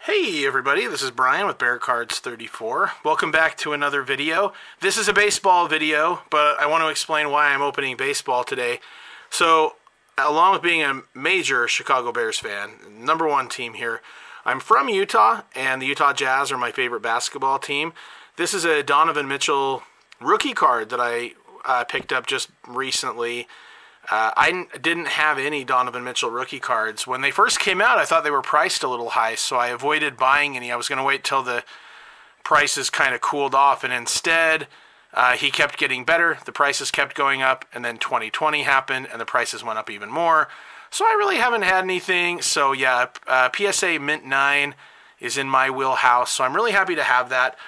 Hey everybody, this is Brian with Bear Cards 34. Welcome back to another video. This is a baseball video, but I want to explain why I'm opening baseball today. So, along with being a major Chicago Bears fan, #1 team here, I'm from Utah, and the Utah Jazz are my favorite basketball team. This is a Donovan Mitchell rookie card that I picked up just recently. I didn't have any Donovan Mitchell rookie cards. When they first came out, I thought they were priced a little high, so I avoided buying any. I was going to wait till the prices kind of cooled off, and instead, he kept getting better. The prices kept going up, and then 2020 happened, and the prices went up even more. So I really haven't had anything. So yeah, PSA Mint 9 is in my wheelhouse, so I'm really happy to have that.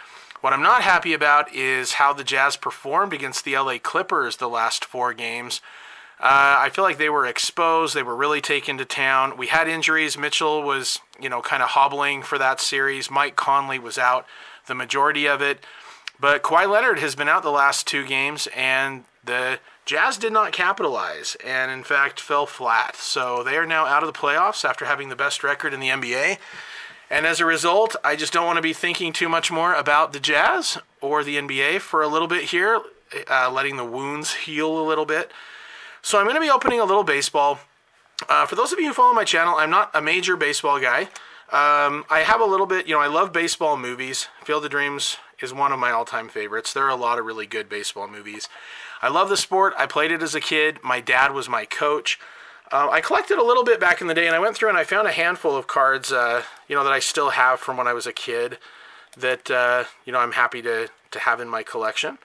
What I'm not happy about is how the Jazz performed against the LA Clippers the last 4 games. I feel like they were exposed. They were really taken to town. We had injuries. Mitchell was, kind of hobbling for that series. Mike Conley was out the majority of it. But Kawhi Leonard has been out the last 2 games, and the Jazz did not capitalize and, in fact, fell flat. So they are now out of the playoffs after having the best record in the NBA. And as a result, I just don't want to be thinking too much more about the Jazz or the NBA for a little bit here, letting the wounds heal a little bit. So I'm going to be opening a little baseball. For those of you who follow my channel, I'm not a major baseball guy. I have a little bit, I love baseball movies. Field of Dreams is one of my all-time favorites. There are a lot of really good baseball movies. I love the sport. I played it as a kid. My dad was my coach. I collected a little bit back in the day, and I went through and I found a handful of cards, that I still have from when I was a kid that, I'm happy to have in my collection.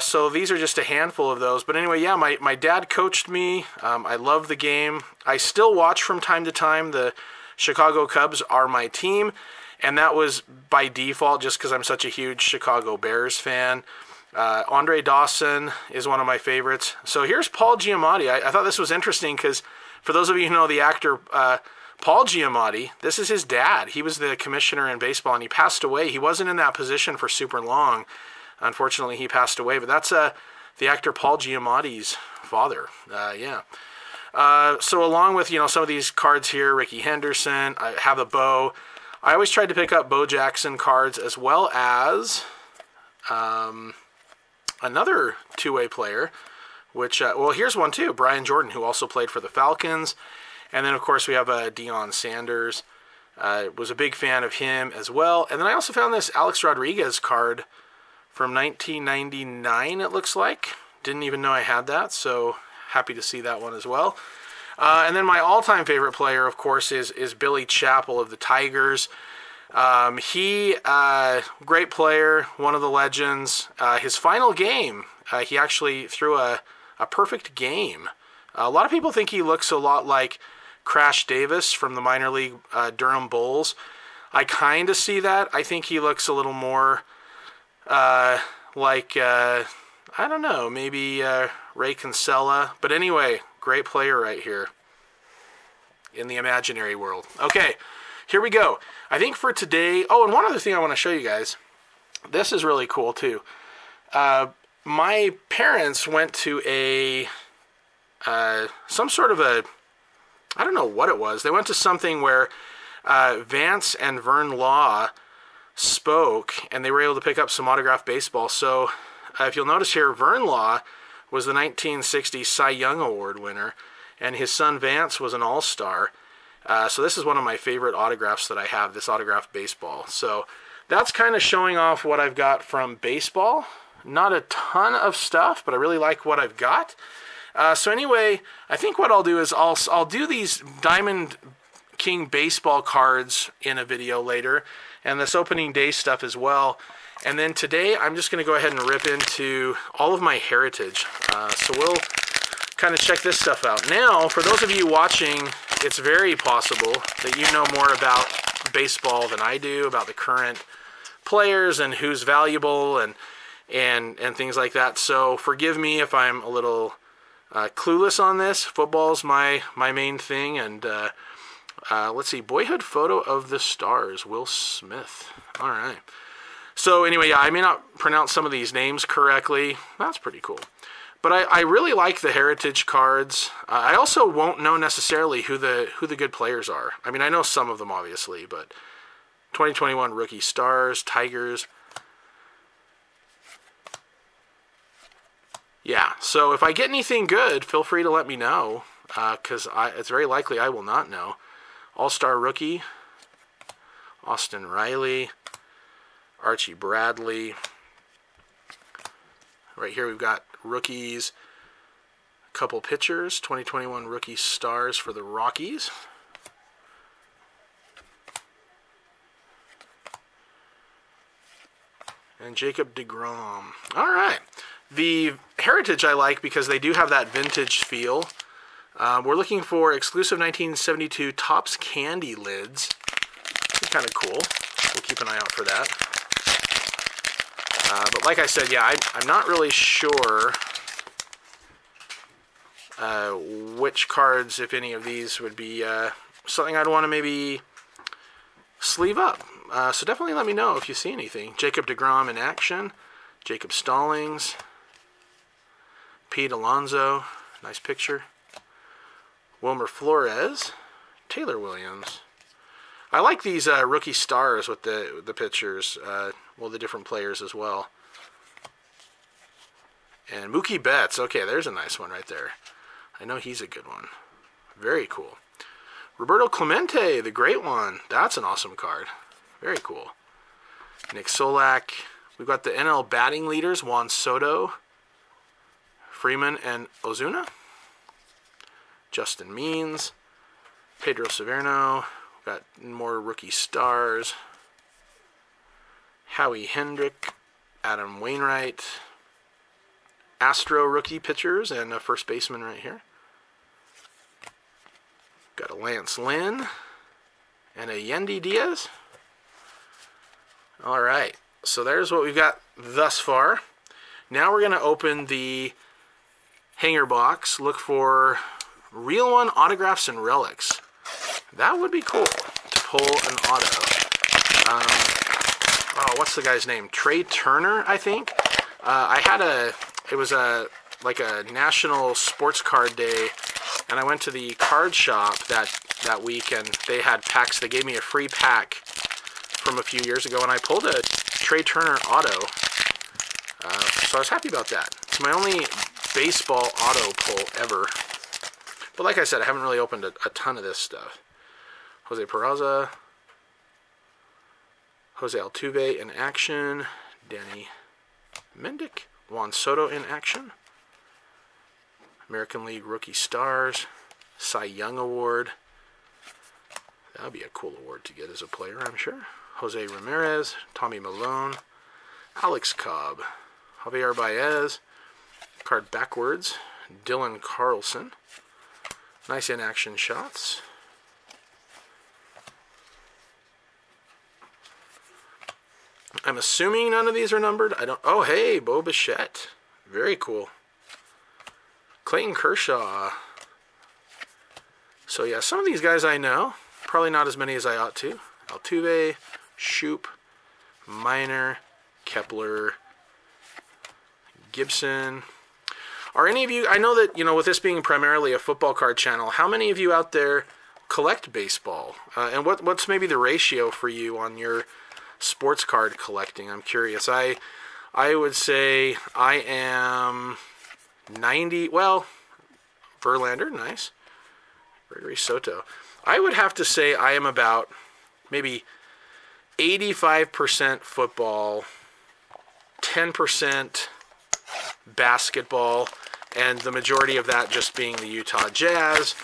So these are just a handful of those. But anyway, yeah, my dad coached me. I love the game. I still watch from time to time. The Chicago Cubs are my team. And that was by default just because I'm such a huge Chicago Bears fan. Andre Dawson is one of my favorites. So here's Paul Giamatti. I thought this was interesting because for those of you who know the actor Paul Giamatti, this is his dad. He was the commissioner in baseball, and he passed away. He wasn't in that position for super long. Unfortunately, he passed away, but that's the actor Paul Giamatti's father. So along with, some of these cards here, Rickey Henderson, I have a Bo. I always tried to pick up Bo Jackson cards as well as another two-way player, which, here's one too, Brian Jordan, who also played for the Falcons. And then, of course, we have Deion Sanders. Was a big fan of him as well. And then I also found this Alex Rodriguez card from 1999, it looks like. Didn't even know I had that, so happy to see that one as well. And then my all-time favorite player, of course, is Billy Chappell of the Tigers. Great player, one of the legends. His final game, he actually threw a perfect game. A lot of people think he looks a lot like Crash Davis from the minor league Durham Bulls. I kind of see that. I think he looks a little more I don't know, maybe Ray Kinsella. But anyway, great player right here in the imaginary world. Okay, here we go. I think for today, and one other thing I want to show you guys. This is really cool too. My parents went to some sort of I don't know what it was. They went to something where Vance and Vern Law spoke, and they were able to pick up some autographed baseball. So if you'll notice here, Vern Law was the 1960 Cy Young Award winner, and his son Vance was an all-star. So this is one of my favorite autographs that I have, this autographed baseball. So that's kind of showing off what I've got from baseball. Not a ton of stuff, but I really like what I've got. So anyway, I think what I'll do is I'll do these Diamond King baseball cards in a video later, and this opening day stuff as well. And then today, I'm just going to go ahead and rip into all of my heritage. So we'll kind of check this stuff out. Now, for those of you watching, it's very possible that you know more about baseball than I do, about the current players and who's valuable and things like that. So forgive me if I'm a little clueless on this. Football's my main thing, and let's see, Boyhood Photo of the Stars, Will Smith. All right. So anyway, yeah, I may not pronounce some of these names correctly. That's pretty cool. But I really like the heritage cards. I also won't know necessarily who the good players are. I mean, I know some of them obviously, but 2021 Rookie Stars, Tigers. Yeah, so if I get anything good, feel free to let me know, because it's very likely I will not know. All-Star Rookie, Austin Riley, Archie Bradley. Right here we've got rookies, a couple pitchers, 2021 Rookie Stars for the Rockies. And Jacob deGrom. All right. The Heritage I like because they do have that vintage feel. We're looking for exclusive 1972 Topps Candy lids. Kind of cool. We'll keep an eye out for that. But like I said, yeah, I'm not really sure which cards, if any of these, would be something I'd want to maybe sleeve up. So definitely let me know if you see anything. Jacob deGrom in action. Jacob Stallings. Pete Alonso. Nice picture. Wilmer Flores. Taylor Williams. I like these rookie stars with the pictures. Well, the different players as well. And Mookie Betts. Okay, there's a nice one right there. I know he's a good one. Very cool. Roberto Clemente, the great one. That's an awesome card. Very cool. Nick Solak. We've got the NL batting leaders, Juan Soto, Freeman, and Ozuna. Justin Means. Pedro Severino. We've got more rookie stars. Howie Hendrick. Adam Wainwright. Astro rookie pitchers and a first baseman right here. Got a Lance Lynn and a Yendy Diaz. All right, so there's what we've got thus far. Now we're going to open the hanger box, look for Real One autographs and relics. That would be cool to pull an auto. Oh, what's the guy's name? Trey Turner, I think. It was like a national sports card day, and I went to the card shop that week, and they had packs. They gave me a free pack from a few years ago, and I pulled a Trey Turner auto. So I was happy about that. It's my only baseball auto pull ever. But like I said, I haven't really opened a ton of this stuff. Jose Peraza, Jose Altuve in action, Danny Mendick, Juan Soto in action, American League Rookie Stars, Cy Young Award. That would be a cool award to get as a player, I'm sure. Jose Ramirez, Tommy Malone, Alex Cobb, Javier Baez, card backwards, Dylan Carlson. Nice in-action shots. I'm assuming none of these are numbered. I don't. Oh, hey, Bo Bichette. Very cool. Clayton Kershaw. So, yeah, some of these guys I know. Probably not as many as I ought to. Altuve, Shoop, Minor, Kepler, Gibson. Are any of you, I know that, with this being primarily a football card channel, how many of you out there collect baseball? And what's maybe the ratio for you on your sports card collecting? I'm curious. I would say I am 90, well, Verlander, nice. Gregory Soto. I would have to say I am about maybe 85% football, 10% basketball, and the majority of that just being the Utah Jazz.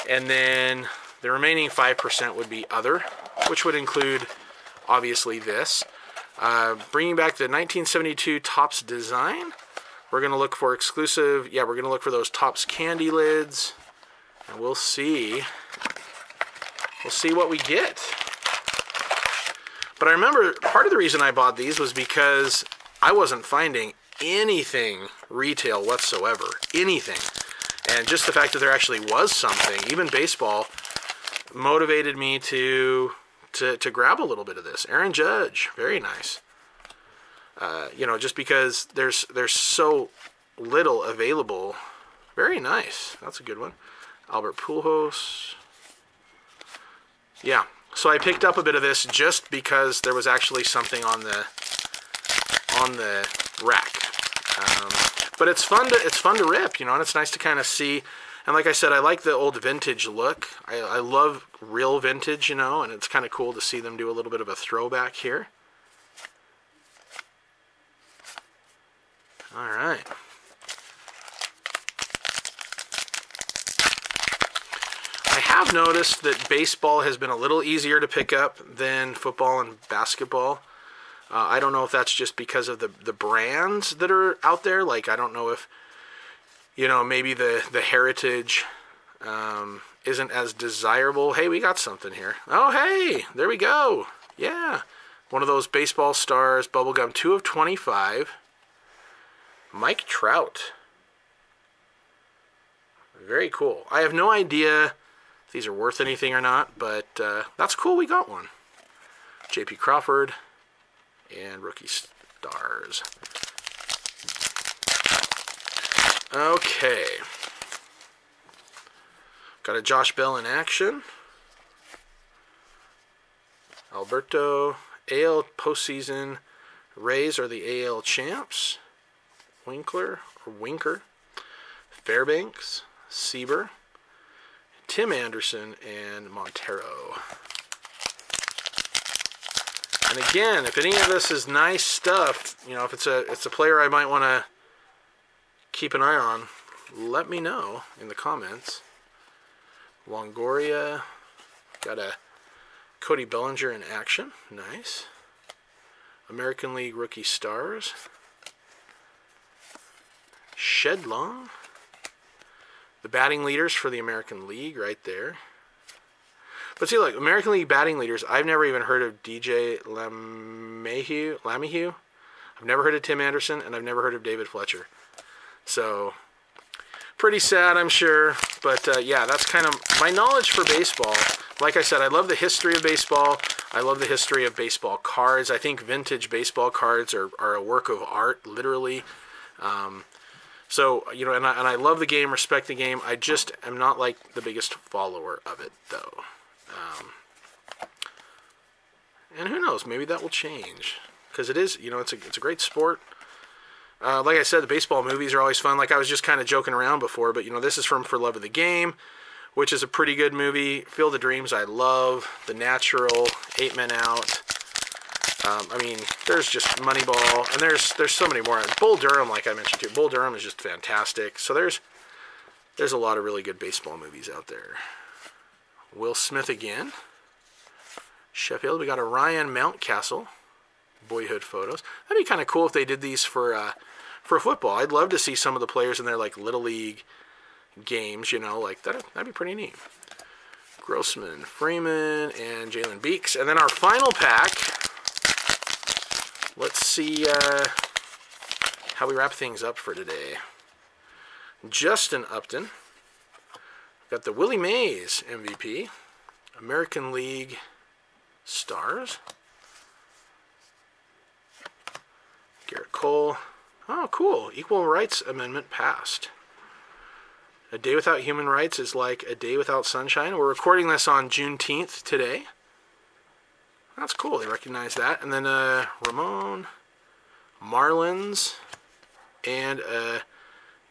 And then the remaining 5% would be other, which would include, obviously, this. Bringing back the 1972 Topps design. We're going to look for exclusive, we're going to look for those Topps candy lids. And we'll see what we get. But I remember part of the reason I bought these was because I wasn't finding anything retail whatsoever. Anything. And just the fact that there actually was something, even baseball, motivated me to grab a little bit of this. Aaron Judge, very nice. Just because there's so little available. Very nice. That's a good one. Albert Pujols. Yeah, So I picked up a bit of this just because there was actually something on the rack. But it's fun to rip, you know, and it's nice to kind of see. And like I said, I like the old vintage look. I love real vintage, you know, and it's kind of cool to see them do a little bit of a throwback here. All right. I have noticed that baseball has been a little easier to pick up than football and basketball. I don't know if that's just because of the brands that are out there. Like, I don't know if, you know, maybe the heritage isn't as desirable. Hey, we got something here. Oh, hey, there we go. Yeah, one of those baseball stars, bubblegum, 2 of 25. Mike Trout. Very cool. I have no idea if these are worth anything or not, but that's cool. We got one. J.P. Crawford and rookie stars. Okay. Got a Josh Bell in action. Alberto. AL postseason. Rays are the AL champs. Winker. Fairbanks. Sieber. Tim Anderson and Montero. And again, if any of this is nice stuff, you know, if it's a player I might want to keep an eye on, let me know in the comments. Longoria, got a Cody Bellinger in action, nice. American League rookie stars. Shedlong, the batting leaders for the American League right there. But see, like, American League batting leaders, I've never even heard of DJ LeMahieu. I've never heard of Tim Anderson, and I've never heard of David Fletcher. So, pretty sad, I'm sure. But, yeah, that's kind of my knowledge for baseball. Like I said, I love the history of baseball. I love the history of baseball cards. I think vintage baseball cards are a work of art, literally. So, you know, and I love the game, respect the game. I just am not, like, the biggest follower of it, though. And who knows, maybe that will change, because it is, you know, it's a great sport. Like I said, the baseball movies are always fun. Like, I was just kind of joking around before, but, you know, this is from For Love of the Game, which is a pretty good movie. Field of Dreams I love. The Natural, 8 Men Out. I mean, there's just Moneyball, and there's so many more. Bull Durham, like I mentioned too. Bull Durham is just fantastic. So there's a lot of really good baseball movies out there. Will Smith again. Sheffield, we got a Ryan Mountcastle. Boyhood photos. That'd be kind of cool if they did these for football. I'd love to see some of the players in their, like, Little League games, you know, like that'd be pretty neat. Grossman, Freeman, and Jalen Beeks. And then our final pack. Let's see how we wrap things up for today. Justin Upton. Got the Willie Mays MVP. American League stars. Garrett Cole. Oh, cool. Equal Rights Amendment passed. A day without human rights is like a day without sunshine. We're recording this on Juneteenth today. That's cool. They recognize that. And then Ramon, Marlins, and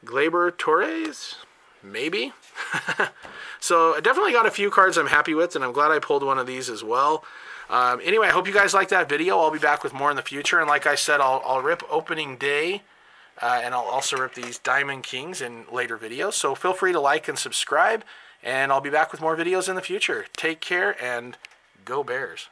Gleyber Torres, maybe. So I definitely got a few cards I'm happy with, and I'm glad I pulled one of these as well. Anyway, I hope you guys liked that video. I'll be back with more in the future. And like I said, I'll rip opening day, and I'll also rip these Diamond Kings in later videos. So feel free to like and subscribe, and I'll be back with more videos in the future. Take care, and go Bears.